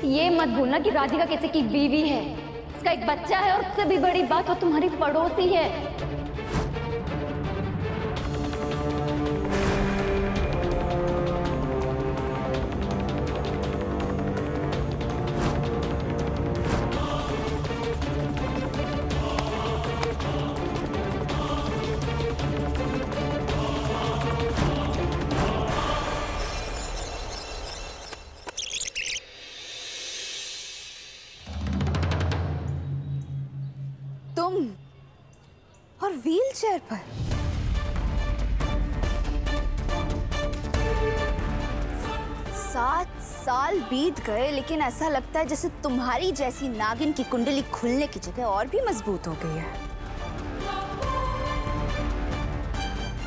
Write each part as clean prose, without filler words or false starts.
ये मत भूलना कि राधिका किसी की बीवी है, उसका एक बच्चा है, और उससे भी बड़ी बात वो तुम्हारी पड़ोसी है। तुम और व्हील चेयर पर? सात साल बीत गए, लेकिन ऐसा लगता है जैसे तुम्हारी जैसी नागिन की कुंडली खुलने की जगह और भी मजबूत हो गई है।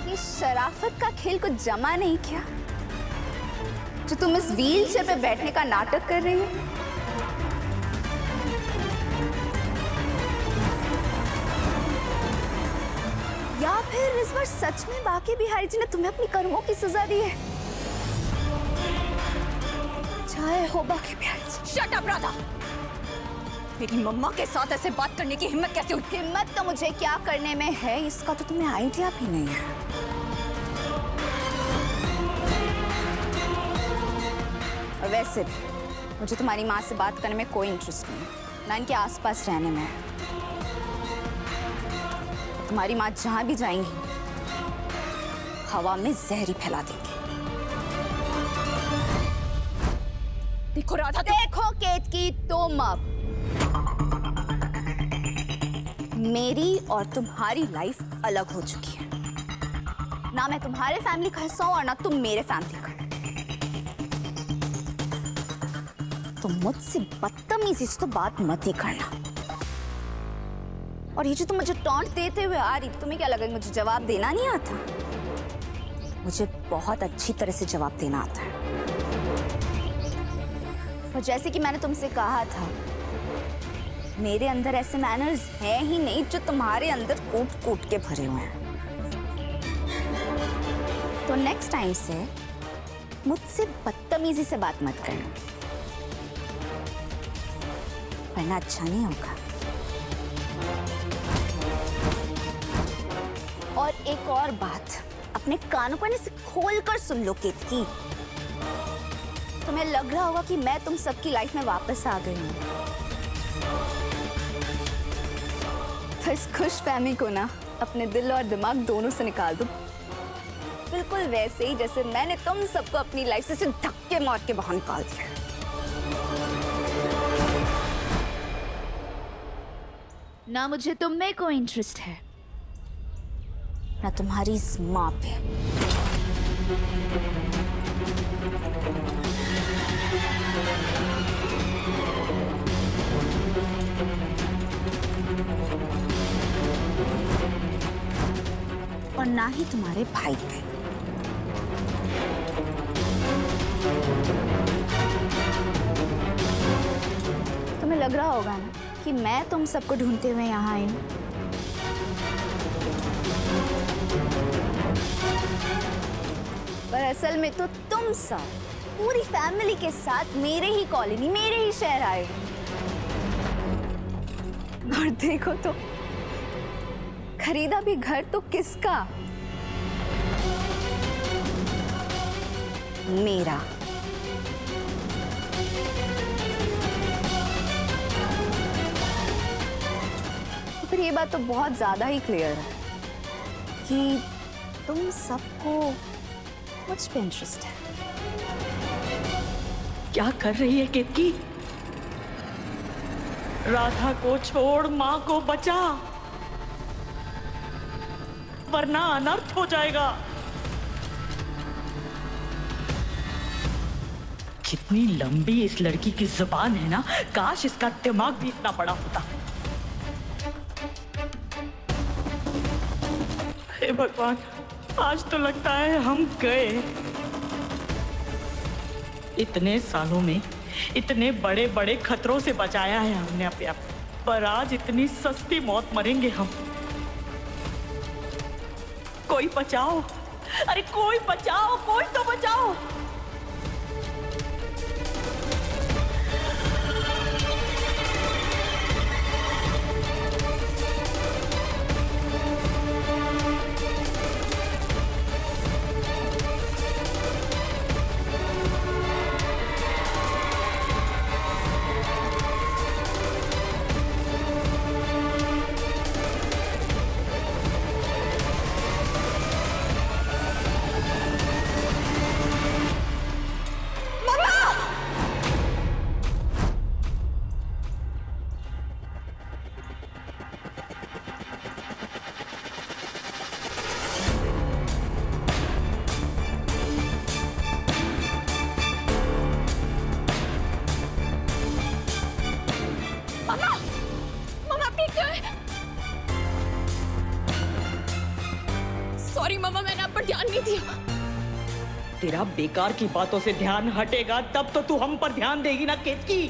ये शराफत का खेल कुछ जमा नहीं किया जो तुम इस व्हील चेयर पे बैठने का नाटक कर रही हो? या फिर इस बार सच में बाकी बिहारी जी ने तुम्हें अपनी कर्मों की सजा दी है? चाहे हो बाकी बिहारी जी। Shut up Radha! मेरी मम्मा के साथ ऐसे बात करने की हिम्मत कैसे हुई? हिम्मत तो मुझे क्या करने में है इसका तो तुम्हें आइडिया भी नहीं है। और वैसे भी मुझे तुम्हारी माँ से बात करने में कोई इंटरेस्ट नहीं है, ना इनके आसपास रहने में है। तुम्हारी माँ जहां भी जाएंगी हवा में जहरी फैला देंगे। देखो राधा, देखो केतकी, तुम अब मेरी और तुम्हारी लाइफ अलग हो चुकी है। ना मैं तुम्हारे फैमिली का हिस्सा हूं और ना तुम मेरे फैमिली का। तुम मुझसे बदतमीजी से तो बात मत ही करना। और ये जो तुम मुझे टॉन्ट देते हुए आ रही, तुम्हें क्या लगा मुझे जवाब देना नहीं आता? मुझे बहुत अच्छी तरह से जवाब देना आता है। और जैसे कि मैंने तुमसे कहा था, मेरे अंदर ऐसे मैनर्स हैं ही नहीं जो तुम्हारे अंदर कूट कूट के भरे हुए हैं। तो नेक्स्ट टाइम से मुझसे बदतमीजी से बात मत करना, वरना अच्छा नहीं होगा। और एक और बात अपने कानों पर से खोल कर सुन लो केतकी। तुम्हें लग रहा होगा कि मैं तुम सबकी लाइफ में वापस आ गई हूँ, तो इस खुशफहमी को ना अपने दिल और दिमाग दोनों से निकाल दो। बिल्कुल वैसे ही जैसे मैंने तुम सबको अपनी लाइफ से धक्के मार के बाहर निकाल दिया। ना मुझे तुम में कोई इंटरेस्ट है, ना तुम्हारी इस माँ पे। और ना ही तुम्हारे भाई पे। तुम्हें लग रहा होगा ना कि मैं तुम सबको ढूंढते हुए यहाँ आई हूँ, पर असल में तो तुम सब पूरी फैमिली के साथ मेरे ही कॉलोनी, मेरे ही शहर आए। और देखो तो खरीदा भी घर तो किसका? मेरा। पर ये बात तो बहुत ज्यादा ही क्लियर है कि तुम सबको मुझ पे इंटरेस्ट है। क्या कर रही है केतकी? राधा को छोड़, माँ को बचा, वरना अनर्थ हो जाएगा। कितनी लंबी इस लड़की की जुबान है ना, काश इसका दिमाग भी इतना बड़ा होता। हे भगवान, आज तो लगता है हम गए। इतने सालों में इतने बड़े बड़े खतरों से बचाया है हमने अपने आप, पर आज इतनी सस्ती मौत मरेंगे हम। कोई बचाओ, अरे कोई बचाओ, कोई तो बचाओ। नहीं दिया। तेरा बेकार की बातों से ध्यान हटेगा तब तो तू हम पर ध्यान देगी ना केतकी।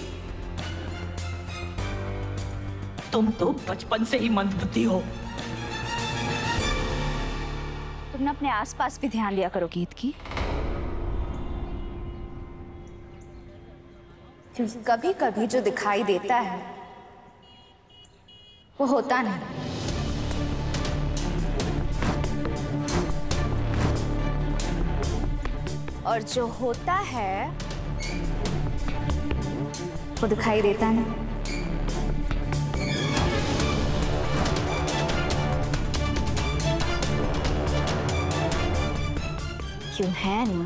तुम तो बचपन से ही मंदबुद्धि हो। तुम ना अपने आसपास भी ध्यान दिया करो केतकी, क्योंकि कभी कभी जो दिखाई देता है वो होता नहीं। और जो होता है वो दिखाई देता नहीं। क्यों है ना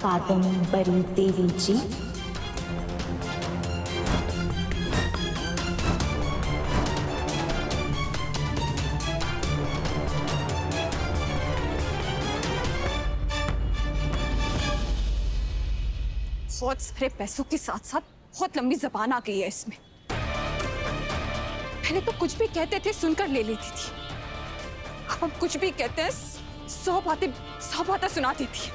कादम्बरी देवी जी? बहुत सारे पैसों के साथ साथ बहुत लंबी जबान आ गई है इसमें। पहले तो कुछ भी कहते थे सुनकर ले लेती थी, अब कुछ भी कहते हैं 100 बातें सुना देती है।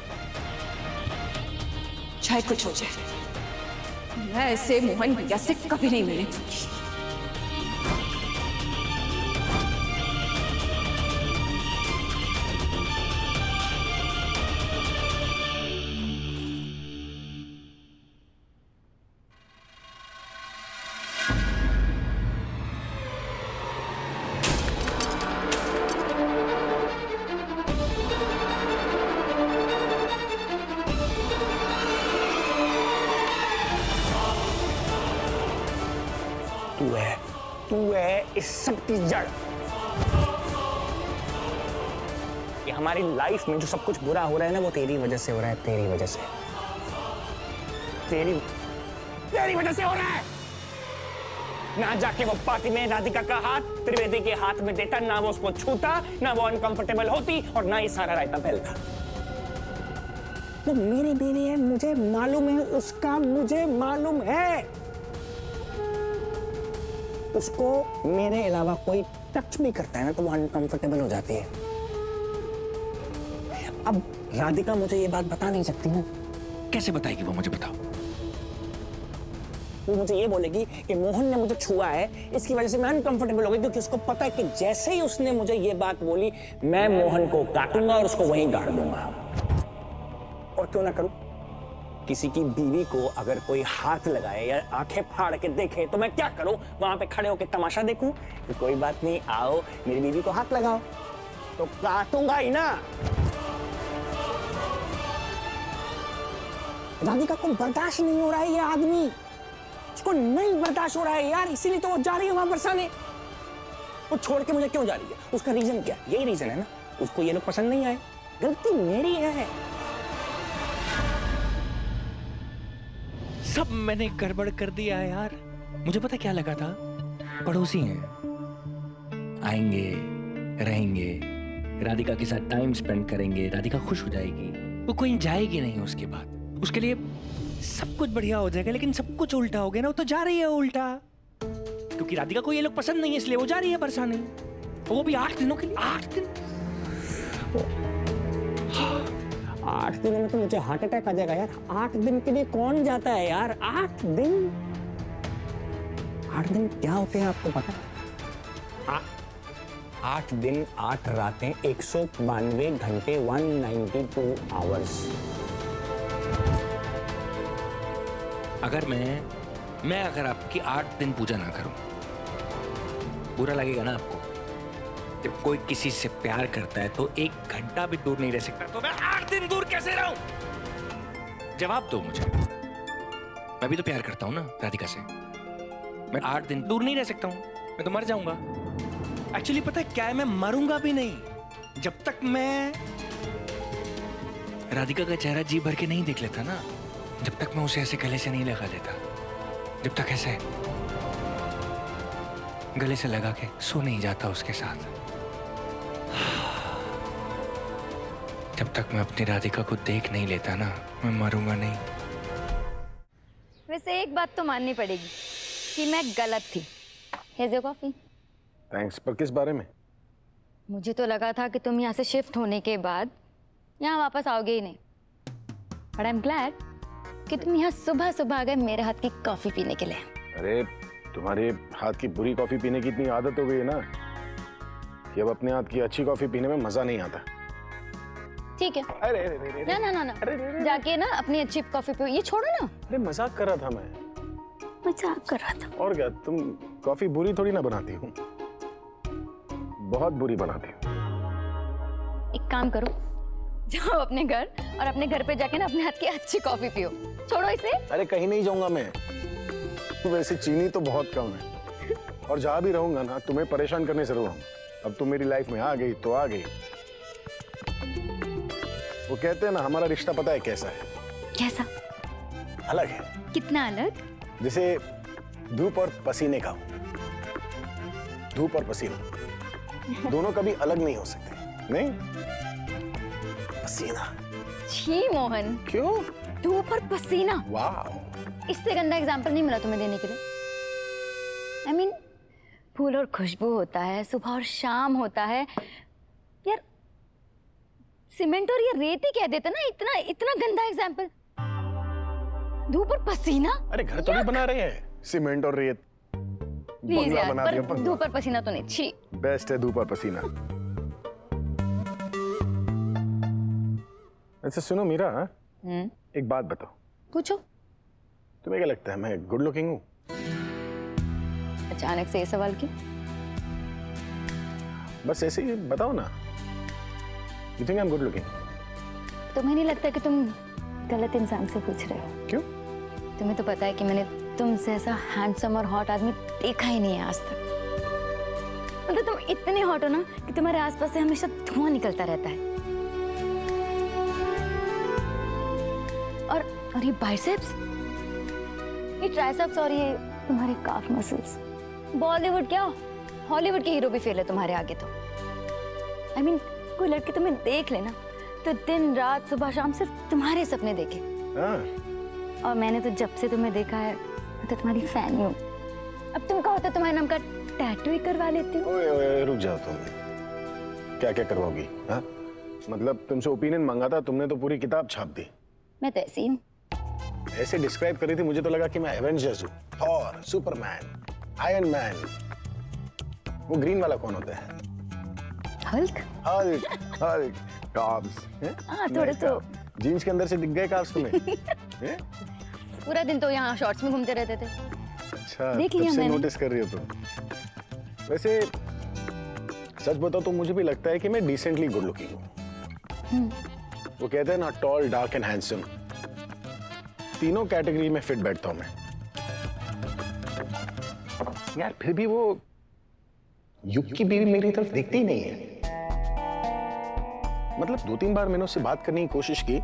चाहे कुछ हो जाए, मैं ऐसे मोहन भैया से कभी नहीं मिलने दूंगी। तू है इस सब की जड़। ये हमारी लाइफ में जो सब कुछ बुरा हो रहा है ना, वो तेरी वजह से हो रहा है। तेरी वजह से, तेरी वजह से हो रहा है। ना जाके वो पार्टी में राधिका का हाथ त्रिवेदी के हाथ में देता, ना वो उसको छूता, ना वो अनकंफर्टेबल होती, और ना ये सारा रायता फैलता। वो मेरी बीवी है, मुझे मालूम है उसका, मुझे मालूम है उसको मेरे अलावा कोई टच भी करता है ना तो वो अनकंफर्टेबल हो जाती है। अब राधिका मुझे ये बात बता नहीं सकती ना। कैसे बताएगी वो? मुझे बताओ। वो मुझे ये बोलेगी कि मोहन ने मुझे छुआ है, इसकी वजह से मैं अनकंफर्टेबल हो गई, क्योंकि उसको पता है कि जैसे ही उसने मुझे ये बात बोली मैं मोहन को काटूंगा और उसको वहीं गाड़ दूंगा। और क्यों ना करूं? किसी की बीवी को अगर कोई हाथ लगाए या आंखें फाड़ के देखे तो मैं क्या करूं? वहां पे खड़े होकर तमाशा देखूं? तो कोई बात नहीं, आओ मेरी बीवी को हाथ लगाओ, तो काटूंगा ही ना। राधिका को बर्दाश्त नहीं हो रहा है ये आदमी, उसको नहीं बर्दाश्त हो रहा है यार, इसीलिए तो वो जा रही है वहां बरसाने। वो छोड़ के मुझे क्यों जा रही है? उसका रीजन क्या? यही रीजन है ना, उसको ये लोग पसंद नहीं आए। गलती मेरी है। सब मैंने गड़बड़ कर दिया है यार। मुझे पता क्या लगा था, पड़ोसी हैं, आएंगे, रहेंगे, राधिका के साथ टाइम स्पेंड करेंगे, राधिका खुश हो जाएगी, वो कोई जाएगी नहीं उसके बाद, उसके लिए सब कुछ बढ़िया हो जाएगा। लेकिन सब कुछ उल्टा हो गया ना, वो तो जा रही है उल्टा, क्योंकि राधिका को ये लोग पसंद नहीं है इसलिए वो जा रही है बरसाने, वो भी 8 दिनों के लिए। 8 दिन 8 दिनों में तो मुझे हार्ट अटैक आ जाएगा यार। 8 दिन के लिए कौन जाता है यार? 8 दिन 8 दिन क्या होते हैं आपको पता है? 8 दिन 8 रातें 192 घंटे 192 आवर्स। अगर मैं अगर आपकी 8 दिन पूजा ना करूं, बुरा लगेगा ना आपको? जब कोई किसी से प्यार करता है तो 1 घंटा भी दूर नहीं रह सकता, तो मैं 8 दिन दूर कैसे रहूं? जवाब दो मुझे। मैं भी तो प्यार करता हूं ना राधिका से। मैं 8 दिन दूर नहीं रह सकता हूं, मैं तो मर जाऊंगा। एक्चुअली पता है क्या है, मैं मरूंगा भी नहीं जब तक मैं राधिका का चेहरा जी भर के नहीं देख लेता ना, जब तक मैं उसे ऐसे गले से नहीं लगा लेता, जब तक ऐसे गले से लगा के सो नहीं जाता उसके साथ, जब तक मैं अपनी राधिका को देख नहीं लेता ना, मैं मरूंगा नहीं। वैसे एक बात तो माननी पड़ेगी कि मैं गलत थी। Has your coffee. थैंक्स। पर किस बारे में? मुझे तो लगा था कि तुम यहाँ से शिफ्ट होने के बाद यहाँ वापस आओगे ही नहीं। बट आई एम ग्लैड कि तुम यहाँ सुबह सुबह आ गए मेरे हाथ की कॉफी पीने के लिए। अरे तुम्हारे हाथ की बुरी कॉफी पीने की इतनी आदत हो गई है ना कि अब अपने हाथ की अच्छी कॉफी पीने में मजा नहीं आता। ठीक है। अरे ना जाके ना अपनी अच्छी कॉफी पियो। ये छोड़ो ना। अरे मजाक कर रहा था मैं। मजाक कर रहा था। और क्या, तुम कॉफी बुरी थोड़ी ना बनाती हूँ, बहुत बुरी बनाती हूँ। एक काम करो, जाओ अपने घर और अपने घर पे जाके ना अपने हाथ की अच्छी कॉफी पियो। छोड़ो इसे। अरे कहीं नहीं जाऊंगा मैं, वैसे चीनी तो बहुत कम है और जहां भी रहूंगा ना तुम्हें परेशान करने जरूर आऊंगा। अब तुम मेरी लाइफ में आ गई तो आ गई। वो कहते हैं ना हमारा रिश्ता पता है कैसा है? कैसा? अलग है। कितना अलग? जैसे धूप और पसीने का। धूप और पसीना दोनों कभी अलग नहीं हो सकते। नहीं? पसीना। छी मोहन। क्यों? धूप और पसीना। वाह, इससे गंदा एग्जाम्पल नहीं मिला तुम्हें देने के लिए। I mean, फूल और खुशबू होता है, सुबह और शाम होता है। यार सीमेंट और ये रेत ही कह देते ना, इतना इतना गंदा एग्जाम्पल। धूप और पसीना। अरे घर तो नहीं बना रहे हैं सीमेंट और रेत। प्लीज यार, पर धूप और पसीना तो नहीं। छी। बेस्ट है धूप और पसीना। अच्छा सुनो मीरा, एक बात बताओ। पूछो। तुम्हें क्या लगता है मैं गुड लुकिंग हूँ? अचानक से ये सवाल क्यों? बस ऐसे ही बताओ ना। You think I'm good looking? तुम्हें नहीं लगता कि तुम गलत इंसान से पूछ रहे हो? क्यों? तुम्हें तो पता है कि मैंने तुमसे ऐसा हैंडसम और हॉट आदमी देखा ही नहीं है आज तक। मतलब तुम इतने हॉट हो ना कि तुम्हारे आसपास से हमेशा धुआं निकलता रहता है। और ये बाइसेप्स, ये ट्राइसेप्स और ये तुम्हारे काफ मसल्स। बॉलीवुड क्या हॉलीवुड के हीरो भी फेल है तुम्हारे आगे तो। I mean, कोई लड़की तुम्हें देख लेना तो दिन रात सुबह शाम सिर्फ तुम्हारे सपने देखे। और मैंने तो जब से तुम्हें देखा है मैं तो तुम्हारी फैन हूँ। अब तुम कहो तो तुम्हारे नाम का टैटू ही करवा लेती हूँ। ओए रुक जाओ तुम। क्या क्या करवाओगी? हाँ? मतलब तुमसे ओपिनियन मांगा था, तुमने तो पूरी किताब छाप दी। मैं तो ऐसी हूँ। ऐसे डिस्क्राइब करी थी, मुझे तो लगा कि मैं एवेंजर्स हूँ, थॉर, सुपरमैन, आयरन मैन। वो ग्रीन वाला कौन होता है? हल्क। Hulk carbs. हाँ थोड़े तो। जीन्स के अंदर से दिख गए काब्स तुम्हें? पूरा दिन तो यहाँ शॉर्ट्स में घूमते रहते थे। अच्छा, देख लिया मैंने। नोटिस कर रही हो तुम। वैसे सच बताओ तो मुझे भी लगता है कि मैं डिसेंटली गुड लुकिंग हूँ। वो कहते हैं ना टॉल, डार्क एंड हैंडसम, तीनों कैटेगरी में फिट बैठता हूं मैं। यार फिर भी वो युग की बीवी मेरी तरफ देखती ही नहीं है। मतलब 2-3 बार मैंने उससे बात करने की कोशिश की,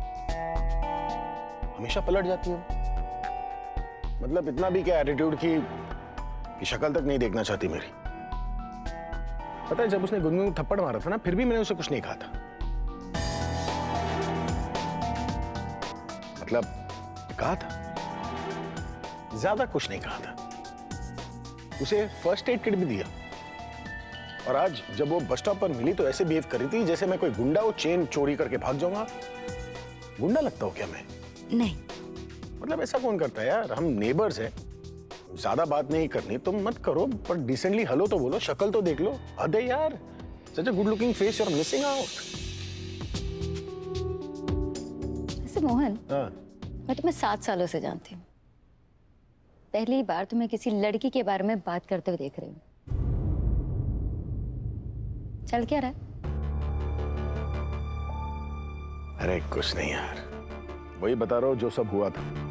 हमेशा पलट जाती हूँ। मतलब इतना भी क्या एटीट्यूड की शक्ल तक नहीं देखना चाहती मेरी। पता है जब उसने गुनगुन थप्पड़ मारा था ना, फिर भी मैंने उसे कुछ नहीं कहा था। मतलब कहा था, ज्यादा कुछ नहीं कहा था। उसे फर्स्ट एड किट भी दिया। और आज जब वो बस स्टॉप पर मिली तो ऐसे बिहेव कर रही थी जैसे मैं कोई गुंडा वो चेन चोरी करके भाग जाऊंगा। गुंडा लगता हूं क्या मैं? नहीं। मतलब ऐसा कौन करता है यार, हम नेबर्स हैं। ज्यादा बात नहीं करनी तुम मत करो, पर डिसेंटली हेलो तो बोलो, शक्ल तो देख लो। हद है यार, such a good looking face, you are missing out. ऐसे मोहन, हाँ। मैं तुम्हें 7 सालों से जानती हूँ। पहली बार तुम्हें किसी लड़की के बारे में बात करते हुए देख रही हूँ। चल क्या रहा है? अरे कुछ नहीं यार, वही बता रहा हूँ जो सब हुआ था।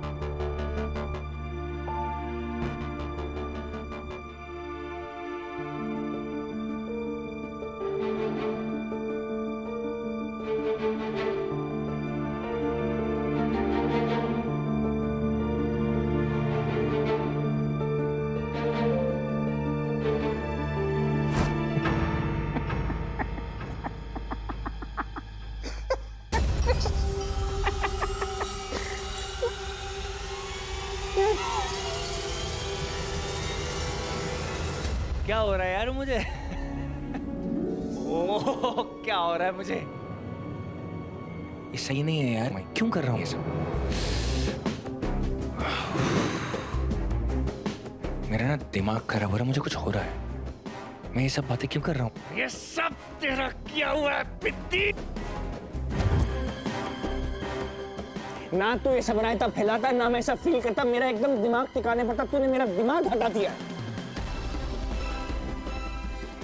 क्या हो रहा है यार मुझे? ओह क्या हो रहा है मुझे? ये सही नहीं है यार, मैं क्यों कर रहा हूँ ये सब? मेरा ना दिमाग खराब हो रहा है, मुझे कुछ हो रहा है। मैं ये सब बातें क्यों कर रहा हूँ? ये सब तेरा किया हुआ है पिद्दी। ना तो ये सब रायता फैलाता, ना मैं सब फील करता, मेरा एकदम दिमाग ठिकाने पड़ता। तूने मेरा दिमाग हटा दिया।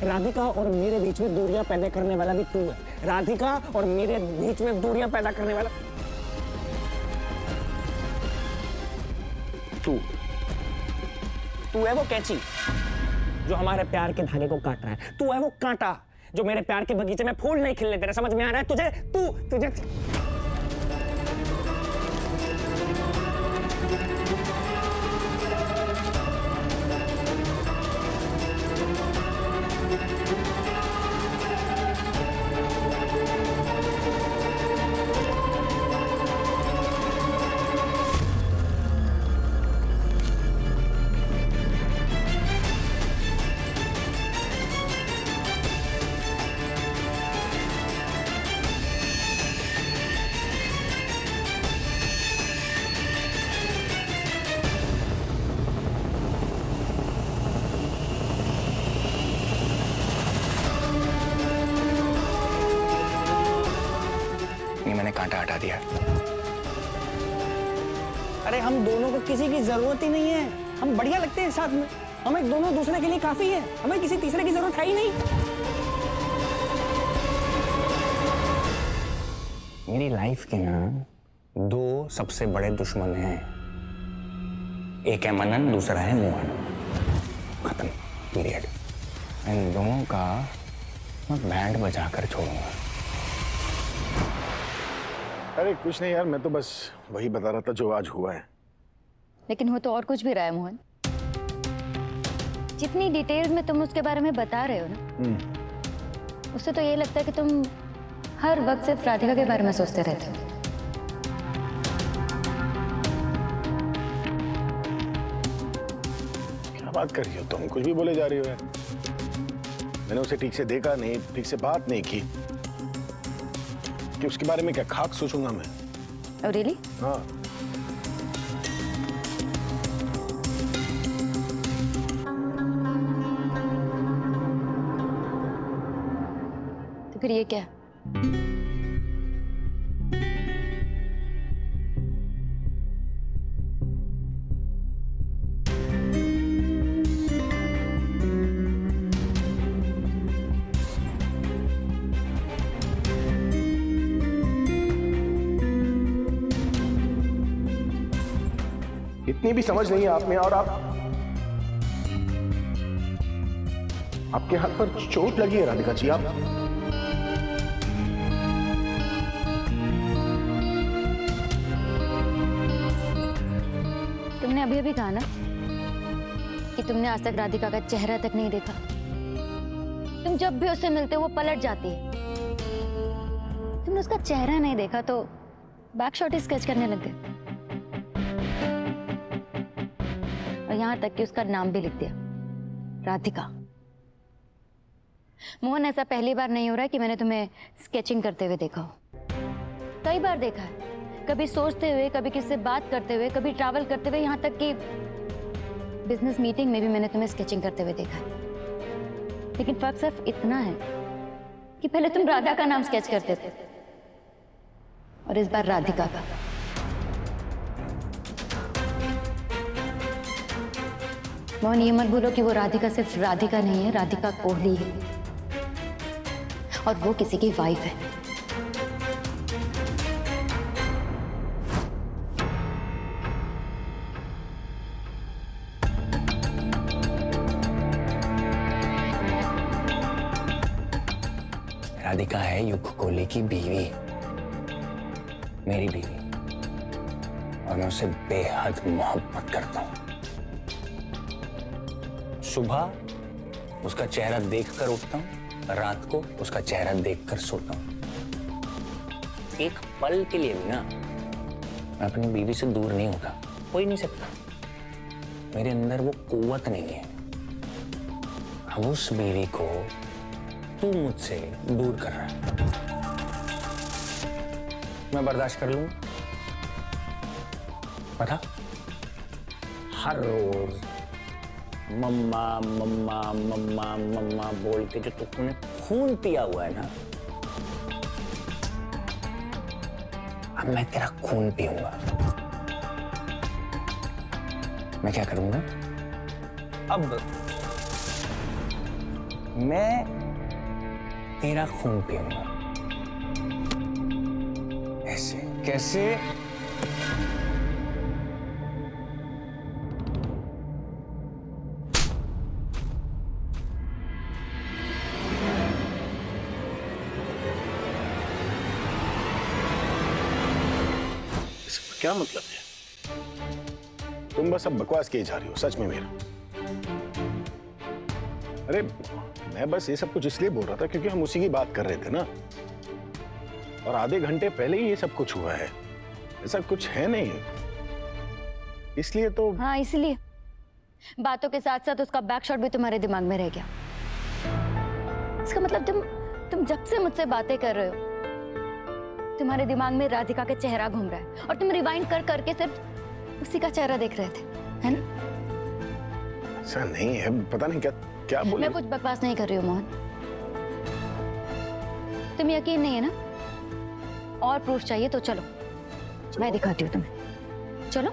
राधिका और मेरे बीच में दूरियां पैदा करने वाला भी तू है। राधिका और मेरे बीच में दूरियां पैदा करने वाला तू है। वो कैंची जो हमारे प्यार के धागे को काट रहा है। तू है वो कांटा जो मेरे प्यार के बगीचे में फूल नहीं खिलने दे रहा। समझ में आ रहा है तुझे? तुझे कांटा हटा दिया। अरे हम दोनों को किसी की जरूरत ही नहीं है। हम बढ़िया लगते हैं साथ में। हमें दोनों दूसरे के लिए काफी है। हमें किसी तीसरे की जरूरत है ही नहीं। मेरी लाइफ के ना दो सबसे बड़े दुश्मन हैं। एक है मनन, दूसरा है मोहन। खत्म, पीरियड। इन दोनों का मैं बैंड बजा कर छोड़ूंगा। अरे कुछ नहीं यार, मैं तो बस वही बता रहा था जो आज हुआ है। लेकिन हो तो और कुछ भी रहा है मोहन। जितनी डिटेल्स में तुम उसके बारे में बता रहे हो ना, उससे तो ये लगता है कि तुम हर वक्त सिर्फ राधिका के बारे में सोचते रहते हो। क्या बात कर रही हो तुम? कुछ भी बोले जा रही हो यार। मैंने उसे ठीक से देखा नहीं, ठीक से बात नहीं की कि उसके बारे में क्या खाक सोचूंगा मैं। Oh, really? हाँ। तो फिर ये क्या? इतनी भी समझ नहीं है आप में, और आपके हाथ पर चोट लगी है राधिका जी। आप तुमने अभी अभी कहा ना कि तुमने आज तक राधिका का चेहरा तक नहीं देखा। तुम जब भी उससे मिलते हो वो पलट जाती है। तुमने उसका चेहरा नहीं देखा तो बैकशॉट ही स्केच करने लग गए। और यहां तक कि उसका नाम भी लिख दिया, राधिका। मोहन, ऐसा पहली बार नहीं हो रहा है कि मैंने तुम्हें स्केचिंग करते हुए देखा हो। कई बार देखा है, कभी सोचते हुए, कभी किसी से बात करते हुए, कभी ट्रैवल करते हुए, यहां तक कि बिजनेस मीटिंग में भी मैंने तुम्हें स्केचिंग करते हुए देखा है। लेकिन फर्क सिर्फ इतना है कि पहले तुम राधा का नाम स्केच करते थे और इस बार राधिका का। मोहन, ये मत भूलो कि वो राधिका सिर्फ राधिका नहीं है, राधिका कोहली है और वो किसी की वाइफ है। राधिका है युग कोहली की बीवी, मेरी बीवी, और मैं उससे बेहद मोहब्बत करता हूं। सुबह उसका चेहरा देखकर उठता हूं, रात को उसका चेहरा देखकर सोता हूं। एक पल के लिए भी ना मैं अपनी बीवी से दूर नहीं होता, हो ही नहीं सकता। मेरे अंदर वो कुव्वत नहीं है। अब उस बीवी को तू मुझसे दूर कर रहा है। मैं बर्दाश्त कर लूंगा? पता, हर रोज मम्मा मम्मा मम्मा मम्मा बोल के जो तूने खून पिया हुआ है ना, अब मैं तेरा खून पीऊंगा। मैं क्या करूंगा? अब मैं तेरा खून पीऊंगा। ऐसे कैसे? इसका क्या मतलब है? तुम बस अब बकवास किए जा रही हो, सच में मेरा। अरे मैं बस ये सब कुछ इसलिए बोल रहा था क्योंकि हम उसी की बात कर रहे थे ना, और आधे घंटे पहले ही ये सब कुछ हुआ है। ऐसा कुछ है नहीं, इसलिए तो। हाँ, इसलिए बातों के साथ साथ उसका बैक शॉट भी तुम्हारे दिमाग में रह गया। इसका मतलब तुम जब से मुझसे बातें कर रहे हो, तुम्हारे दिमाग में राधिका का चेहरा घूम रहा है और तुम रिवाइंड कर करके सिर्फ उसी का चेहरा देख रहे थे, है ना? ऐसा नहीं है, पता नहीं क्या बोल। मैं कुछ बकवास नहीं कर रही हूँ मोहन। तुम्हें यकीन नहीं है ना? और प्रूफ चाहिए तो चलो मैं दिखाती हूँ तुम्हें। चलो।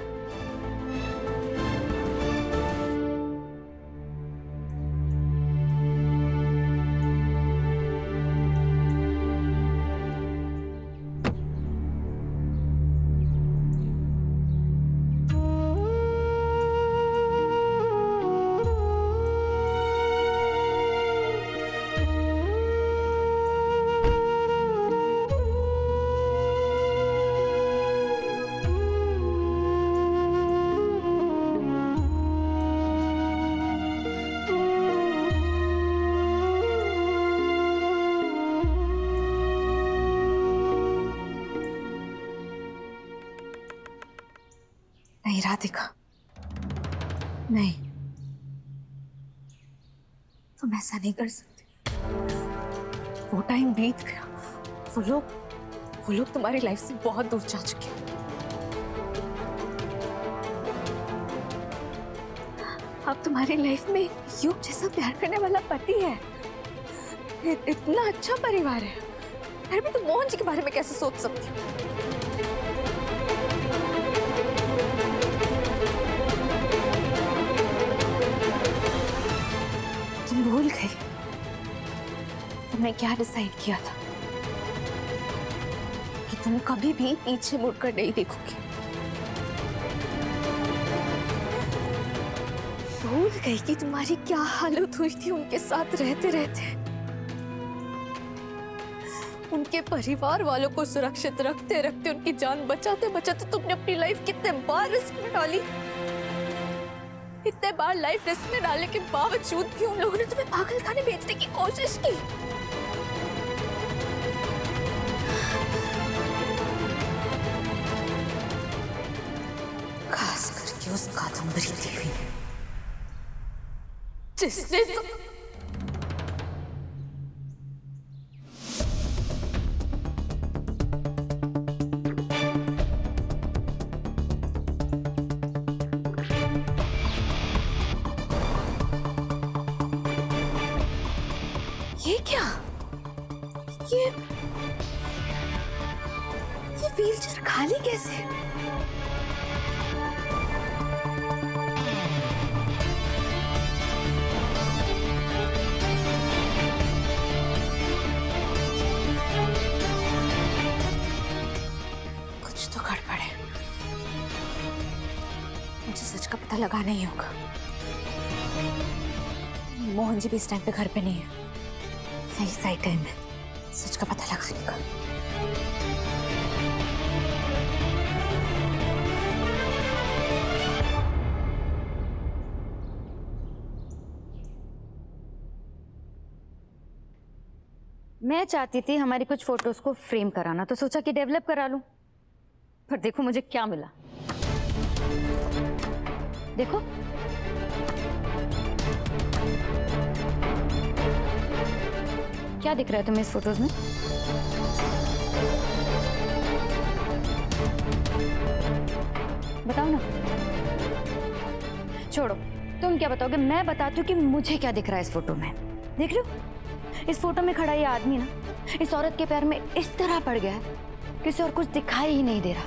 नहीं राधिका, नहीं, तुम ऐसा नहीं कर सकती। वो टाइम बीत गया। वो लोग तुम्हारी लाइफ से बहुत दूर जा चुके हैं। अब तुम्हारी लाइफ में युग जैसा प्यार करने वाला पति है, इतना अच्छा परिवार है। फिर भी तुम मोहन जी के बारे में कैसे सोच सकती हो? तुम भूल गई तुमने क्या डिसाइड किया था, कि तुम कभी भी पीछे मुड़कर नहीं देखोगी। भूल गई कि तुम्हारी क्या हालत हुई थी उनके साथ रहते रहते। उनके परिवार वालों को सुरक्षित रखते रखते, उनकी जान बचाते बचाते तुमने अपनी लाइफ कितने बार रिस्क में डाली। इतने बार लाइफ रिस्क में डालने के बावजूद भी उन लोगों ने तुम्हें पागलखाने भेजने की कोशिश की। खास करके उस कादम्बरी देवी ने, जिसने ये क्या, ये व्हीलचेयर खाली कैसे? कुछ तो गड़बड़ है। मुझे सच का पता लगाना ही होगा। मोहन जी भी इस टाइम पे घर पे नहीं है। सही सही टाइम है सच का पता लगाने का। मैं चाहती थी हमारी कुछ फोटोज को फ्रेम कराना, तो सोचा कि डेवलप करा लूं, पर देखो मुझे क्या मिला। देखो, क्या दिख रहा है तुम्हें इस फोटोज में? बताओ ना। छोड़ो, तुम क्या बताओगे, मैं बताती हूँ कि मुझे क्या दिख रहा है इस फोटो में। देख रहे हो, इस फोटो में खड़ा ये आदमी ना इस औरत के पैर में इस तरह पड़ गया है कि उसे और कुछ दिखाई ही नहीं दे रहा।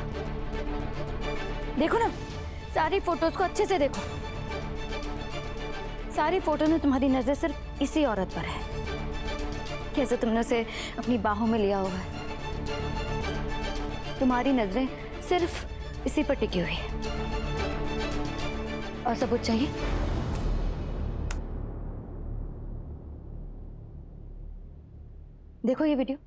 देखो ना, सारी फोटोज को अच्छे से देखो। सारी फोटो में तुम्हारी नजर सिर्फ इसी औरत पर है, कैसे तुमने उसे अपनी बाहों में लिया होगा। तुम्हारी नजरें सिर्फ इसी पर टिकी हुई है। और सबूत चाहिए? देखो ये वीडियो।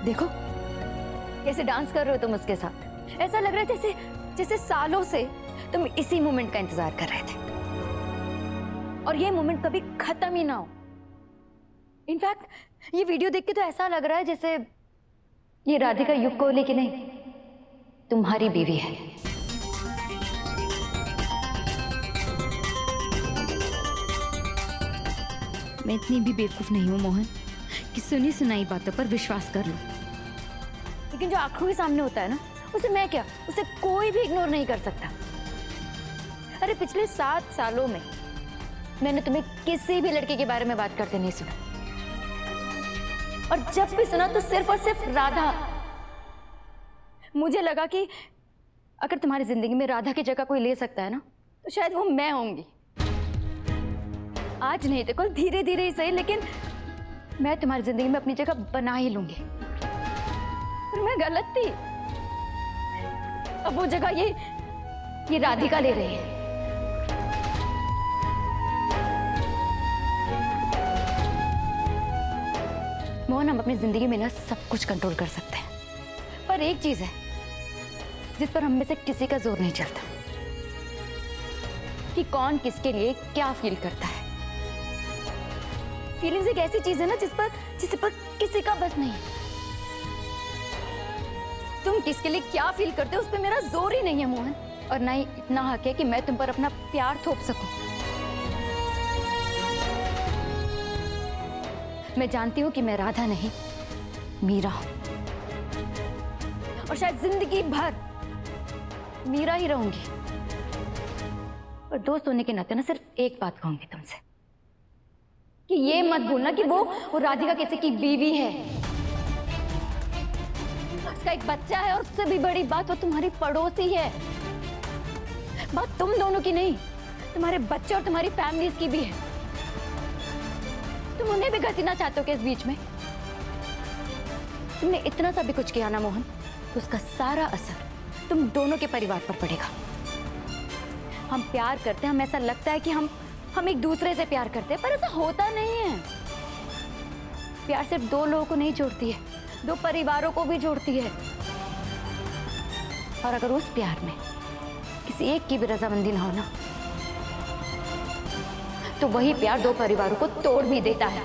देखो कैसे डांस कर रहे हो तुम उसके साथ। ऐसा लग रहा है जैसे सालों से तुम इसी मोमेंट का इंतजार कर रहे थे और ये मोमेंट कभी खत्म ही ना हो। इनफैक्ट ये वीडियो देख के तो ऐसा लग रहा है जैसे ये राधिका युग कोहली की नहीं, तुम्हारी बीवी है। मैं इतनी भी बेवकूफ नहीं हूं मोहन कि सुनी सुनाई बातों पर विश्वास कर लूं। लेकिन जो आंखों के सामने होता है ना, उसे मैं क्या, उसे कोई भी इग्नोर नहीं कर सकता। अरे पिछले 7 सालों में मैंने तुम्हें किसी भी लड़के के बारे में बात करते नहीं सुना, और जब भी सुना तो सिर्फ और सिर्फ राधा। मुझे लगा कि अगर तुम्हारी जिंदगी में राधा की जगह कोई ले सकता है ना, तो शायद वो मैं होंगी। आज नहीं तो कल, धीरे धीरे ही सही, लेकिन मैं तुम्हारी जिंदगी में अपनी जगह बना ही लूंगी। पर मैं गलत थी। अब वो जगह ये राधिका ले रही है। मोहन, हम अपनी जिंदगी में ना सब कुछ कंट्रोल कर सकते हैं, पर एक चीज है जिस पर हम में से किसी का जोर नहीं चलता, कि कौन किसके लिए क्या फील करता है। फीलिंग्स एक ऐसी चीज है ना जिस पर किसी का बस नहीं है। तुम किसके लिए क्या फील करते हो उस पर मेरा जोर ही नहीं है मोहन, और ना ही इतना हक है कि मैं तुम पर अपना प्यार थोप सकूं। मैं जानती हूं कि मैं राधा नहीं, मीरा हूं, और शायद जिंदगी भर मीरा ही रहूंगी। और दोस्त होने के नाते ना सिर्फ एक बात कहूंगी तुमसे, कि ये मत भूलना कि वो राधिका किसी की बीवी है, उसका एक बच्चा है, और उससे भी बड़ी बात वो तुम्हारी पड़ोसी है। बात तुम दोनों की नहीं, तुम्हारे बच्चे और तुम्हारी फैमिलीज की भी है। तुम उन्हें भी घसीटना चाहते हो क्या इस बीच में? तुमने इतना सा भी कुछ किया ना मोहन, तो उसका सारा असर तुम दोनों के परिवार पर पड़ेगा। हम प्यार करते हैं, हमें ऐसा लगता है कि हम एक दूसरे से प्यार करते हैं, पर ऐसा होता नहीं है। प्यार सिर्फ 2 लोगों को नहीं जोड़ती है, 2 परिवारों को भी जोड़ती है। और अगर उस प्यार में किसी एक की भी रजामंदी ना हो ना, तो वही प्यार 2 परिवारों को तोड़ भी देता है।